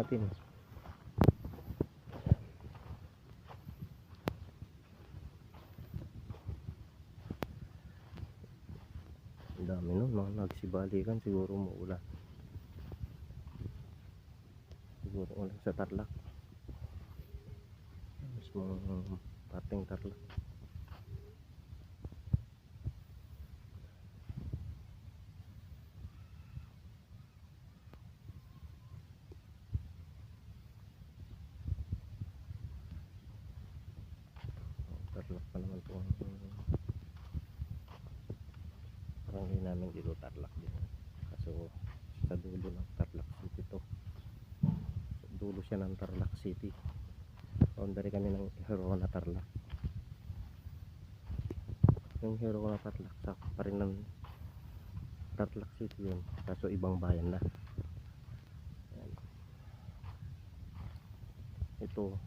natin. Ang dami nun, mga nagsibalikan. Siguro umuulan. Siguro ulan sa Tarlac. Mismong pating Tarlac. Tarlac pa naman po ang barangay namin dito, Tarlac din. Kaso sa dulo ng Tarlac City to. Sa dulo siya ng Tarlac City. Boundary kami ng Hirona Tarlac. Yung Hirona Tarlac sakop pa rin ng Tarlac City yun, kaso ibang bayan na. Ayan. Ito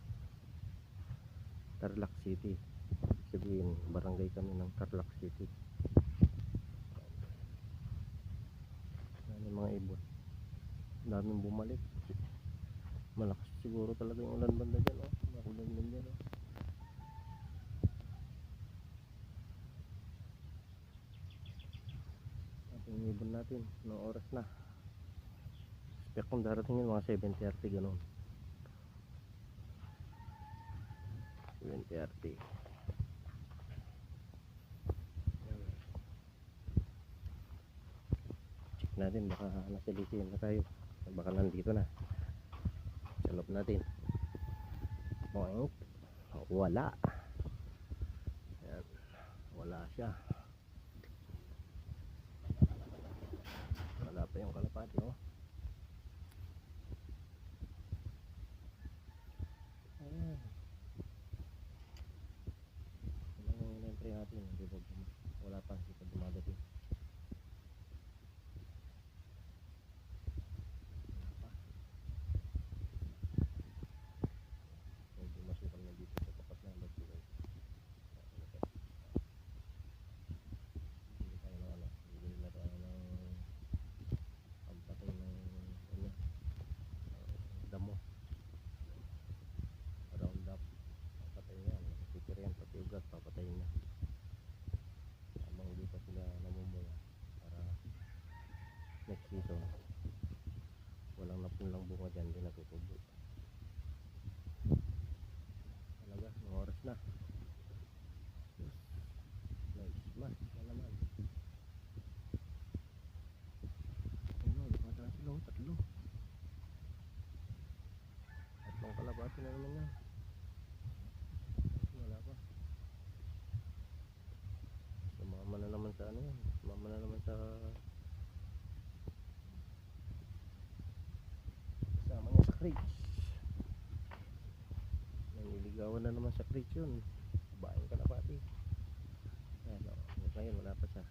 Tarlac City, sabihin barangay kami ng Tarlac City. Ayan yung mga ibon, daming bumalik. Malakas siguro talaga yung ulan banda dyan, oh. Makulan din dyan, oh. Ating ibon natin, no oras na. Expect kung darating yun mga 7:30 ganun. 7:30. Check natin, baka nasilisihin na tayo, baka nandito na sa loob natin. Boink. Wala. Ayan. Wala siya. Wala pa yung kalapati, oh. Ayan. Ano yung in-entry natin? Wala pa, hindi pa dumadating. Wala pa. Medyo masukal na dito sa tapat na magpulay. Hindi tayo na ano, hindi na tayo ng pampatay ng ano, damo. Round up. Papatayin yan. Sipir yan, pati ugat, papatayin na. Habang di pa sila namumula para next season walang napunlang bunga dyan, di natutubo. Talaga, mga oras na. Nice man, naman. Ano, lumata na sila, tatlong kalabati na naman yan. Wala pa. Sumama na naman sa ano yan, sumama na naman sa kasama niya sa crates. Naniligawan na naman sa crates yun, babaeng kalapati. Ayan, ngayon wala pa siya.